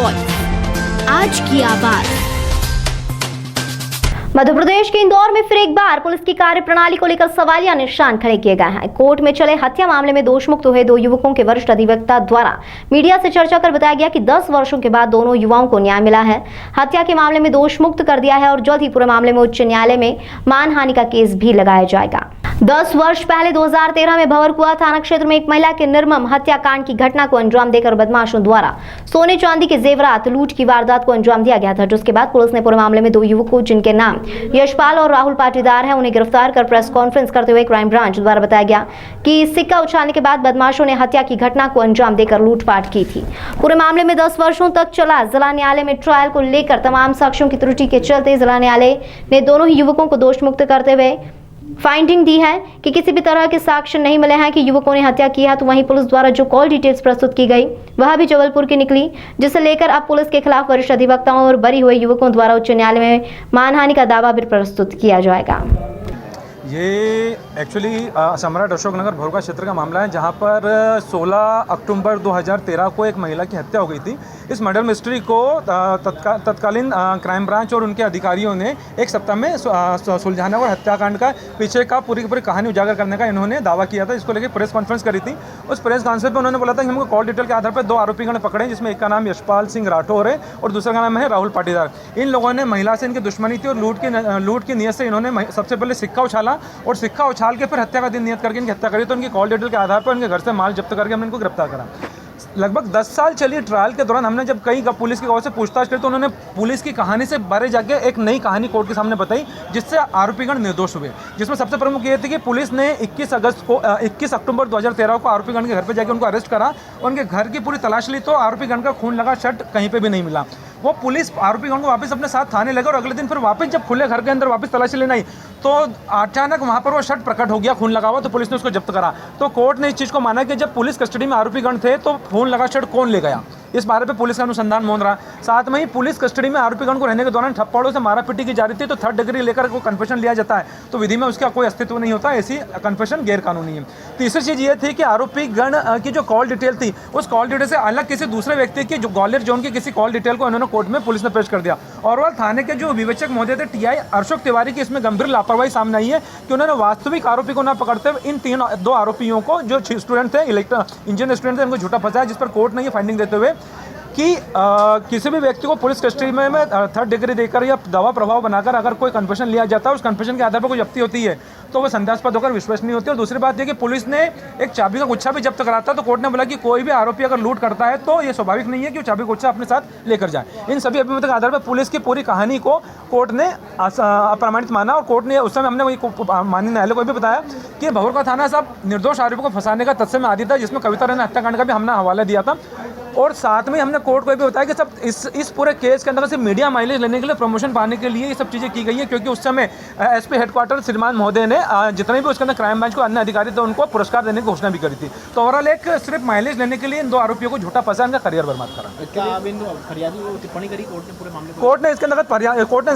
Voice, आज की आवाज। मध्य प्रदेश के इंदौर में फिर एक बार पुलिस की कार्यप्रणाली को लेकर सवालिया निशान खड़े किए गए हैं। कोर्ट में चले हत्या मामले में दोषमुक्त हुए दो युवकों के वरिष्ठ अधिवक्ता द्वारा मीडिया से चर्चा कर बताया गया कि 10 वर्षों के बाद दोनों युवाओं को न्याय मिला है, हत्या के मामले में दोषमुक्त कर दिया है और जल्द ही पूरे मामले में उच्च न्यायालय में मानहानि का केस भी लगाया जाएगा। 10 वर्ष पहले 2013 में भंवरकुआ थाना क्षेत्र में एक महिला के निर्मम हत्याकांड की घटना को अंजाम देकर बदमाशों द्वारा सोने चांदी के जेवरात लूट की वारदात को अंजाम दिया गया था, जिसके बाद पुलिस ने पूरे मामले में दो युवकों जिनके नाम यशपाल और राहुल पाटीदार है, उन्हें गिरफ्तार कर प्रेस कॉन्फ्रेंस करते हुए क्राइम ब्रांच द्वारा बताया गया कि सिक्का उछालने के बाद बदमाशों ने हत्या की घटना को अंजाम देकर लूटपाट की थी। पूरे मामले में 10 वर्षों तक चला जिला न्यायालय में ट्रायल को लेकर तमाम साक्ष्यों की त्रुटि के चलते जिला न्यायालय ने दोनों ही युवकों को दोष मुक्त करते हुए फाइंडिंग दी है कि किसी भी तरह के साक्ष्य नहीं मिले हैं कि युवकों ने हत्या की है। तो वहीं पुलिस द्वारा जो कॉल डिटेल्स प्रस्तुत की गई वह भी जबलपुर की निकली, जिसे लेकर अब पुलिस के खिलाफ वरिष्ठ अधिवक्ताओं और बरी हुए युवकों द्वारा उच्च न्यायालय में मानहानि का दावा भी प्रस्तुत किया जाएगा। ये एक्चुअली सम्राट अशोक नगर भंवरकुआ क्षेत्र का मामला है, जहां पर 16 अक्टूबर 2013 को एक महिला की हत्या हो गई थी। इस मर्डर मिस्ट्री को तत्कालीन क्राइम ब्रांच और उनके अधिकारियों ने एक सप्ताह में सुलझाने और हत्याकांड का पीछे का पूरी की पूरी कहानी उजागर करने का इन्होंने दावा किया था। इसको लेकर प्रेस कॉन्फ्रेंस करी थी। उस प्रेस कॉन्फ्रेंस में उन्होंने बोला था कि हमको कॉल डिटेल के आधार पर 2 आरोपीगण पकड़े, जिसमें एक का नाम यशपाल सिंह राठौर है और दूसरा का नाम है राहुल पाटीदार। इन लोगों ने महिला से इनकी दुश्मनी थी और लूट की नीयत से इन्होंने सबसे पहले सिक्का उछाला और सिक्का उछाल के फिर हत्या का दिन नियत करके इनकी हत्या करी। तो उनकी कॉल डिटेल के आधार पर उनके घर से माल जब्त करके हमने इनको गिरफ्तार करा। लगभग 10 साल चली ट्रायल के दौरान हमने जब कई पुलिस की ओर से पूछताछ करी तो उन्होंने पुलिस की कहानी से बारे जाके एक नई कहानी कोर्ट के सामने बताई, जिससे आरोपीगण निर्दोष हुए। जिसमें सबसे प्रमुख ये थी कि पुलिस ने 21 अक्टूबर 2013 को आरोपीगण के घर पर जाकर उनको अरेस्ट करा। उनके घर की पूरी तलाश ली तो आरोपीगण का खून लगा शर्ट कहीं पर भी नहीं मिला। वो पुलिस आरोपीगण को वापस अपने साथ थाने लगे और अगले दिन फिर वापस जब खुले घर के अंदर वापस तलाशी लेना आई तो अचानक वहाँ पर वो शर्ट प्रकट हो गया, खून लगा हुआ, तो पुलिस ने उसको जब्त करा। तो कोर्ट ने इस चीज़ को माना कि जब पुलिस कस्टडी में आरोपीगण थे तो खून लगा शर्ट कौन ले गया, इस बारे पे पुलिस का अनुसंधान मोन रहा। साथ में ही पुलिस कस्टडी में आरोपीगण को रहने के दौरान थप्पड़ों से मारापीटी की जा रही थी, तो 3rd डिग्री लेकर को कन्फेशन लिया जाता है तो विधि में उसका कोई अस्तित्व नहीं होता, ऐसी कन्फेशन गैर कानूनी है। तीसरी चीज़ ये थी कि आरोपीगण की जो कॉल डिटेल थी उस कॉल डिटेल से अलग किसी दूसरे व्यक्ति की जो ग्वालियर जोन की किसी कॉल डिटेल को उन्होंने कोर्ट में पुलिस ने पेश कर दिया। और वह थाने के जो विवेचक महोदय थे TI अशोक तिवारी की इसमें गंभीर लापरवाही सामने आई है कि उन्होंने वास्तविक आरोपी को न पकड़ते हुए इन 2 आरोपियों को जो स्टूडेंट थे, इंजीनियर स्टूडेंट थे, उनको झूठा फंसाया, जिस पर कोर्ट ने ये फाइंडिंग देते हुए कि किसी भी व्यक्ति को पुलिस कस्टडी में 3rd डिग्री देकर या दवा प्रभाव बनाकर अगर कोई कन्फेशन लिया जाता है, उस कन्फेशन के आधार पर कोई जब्ती होती है तो वह संदेहास्पद होकर विश्वसनीय होती है। और दूसरी बात यह कि पुलिस ने एक चाबी का गुच्छा भी जब्त कराता, तो कोर्ट ने बोला कि कोई भी आरोपी अगर लूट करता है तो ये स्वाभाविक नहीं है कि वो चाबी गुच्छा अपने साथ लेकर जाए। इन सभी अभिमत के आधार पर पुलिस की पूरी कहानी को कोर्ट ने अप्रमाणित माना और कोर्ट ने उस समय हमने वही माननीय न्यायालय को भी बताया कि भंवरकुआ थाना साहब निर्दोष आरोपियों को फंसाने का तत्समय आदि था, जिसमें कविता रानी हत्याकांड का भी हमने हवाला दिया था। और साथ में हमने कोर्ट को भी बताया कि सब इस पूरे केस के अंदर से मीडिया माइलेज लेने के लिए, प्रमोशन पाने के लिए ये सब चीज़ें की गई है, क्योंकि उस समय SP हेडक्वार्टर श्रीमान महोदय ने जितने भी उसके अंदर क्राइम ब्रांच को अन्य अधिकारी थे उनको पुरस्कार देने की घोषणा भी करी थी। तो ओवरऑल एक सिर्फ माइलेज लेने के लिए इन 2 आरोपियों को झूठा फंसा, इनका करियर बर्बाद करा। टिप्पणी करी कोर्ट ने पूरे मामले कोर्ट ने इसके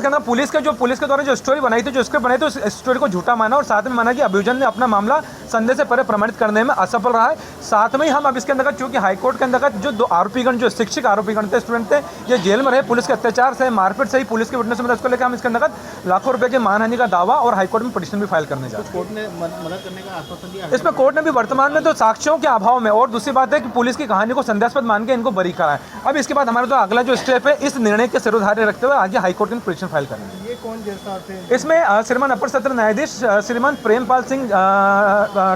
अंदर पुलिस के द्वारा जो स्टोरी बनाई थी, जो स्क्रिप्ट बनाई थी, उस स्टोरी को झूठा माना और साथ में माना कि अभियोजन ने अपना मामला संदेह से परे प्रमाणित करने में असफल रहा है। साथ में ही हम अब इसके अंतर्गत चूंकि हाईकोर्ट के अंतर्गत जो 2 आरोपीगण जो शिक्षक आरोपीगण थे, स्टूडेंट थे, ये जेल में रहे, पुलिस के अत्याचार से, मारपीट से ही पुलिस के विटनेस में उसको लेकर हम इसके अंतर्गत लाखों रुपए के मानहानि का दावा और हाईकोर्ट में पिटीशन भी फाइल करने जा रहे हैं। कोर्ट ने मदद करने का आश्वासन दिया। इसमें कोर्ट ने भी वर्तमान में तो साक्ष्यों के अभाव में और दूसरी बात है कि पुलिस की कहानी को संदेहास्पद मान के इनको बरी करा है। अब इसके बाद हमारा तो अगला जो स्टेप है, इस निर्णय के सिरोधार्य रखते हुए आगे हाईकोर्ट में पिटीशन फाइल करेंगे। ये कौन जैसा थे? इसमें श्रीमान अपर सत्र न्यायाधीश श्रीमान प्रेमपाल सिंह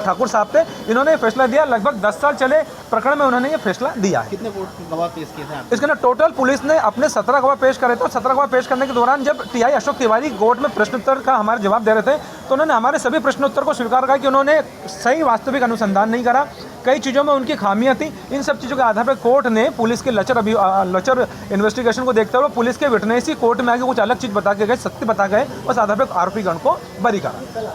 ठाकुर साहब थे। इन्होंने फैसला दिया, लगभग 10 साल चले प्रकरण में उन्होंने ये फैसला दिया है। कितने गवाह पेश किए थे? इसके अंदर टोटल पुलिस ने अपने 17 गवाह पेश करे थे। 17 गवाह पेश करने के दौरान जब TI अशोक तिवारी कोर्ट में प्रश्नोत्तर का हमारे जवाब दे रहे थे तो उन्होंने हमारे सभी प्रश्नोत्तर को स्वीकार करा कि उन्होंने सही वास्तविक अनुसंधान नहीं करा, कई चीज़ों में उनकी खामियां थी। इन सब चीज़ों के आधार पर कोर्ट ने पुलिस के लचर इन्वेस्टिगेशन को देखते हुए पुलिस के विटनेस ही कोर्ट में आगे कुछ अलग चीज़ बता के गए, सत्य बता गए, उस आधार पर आरोपीगण को बरी करा।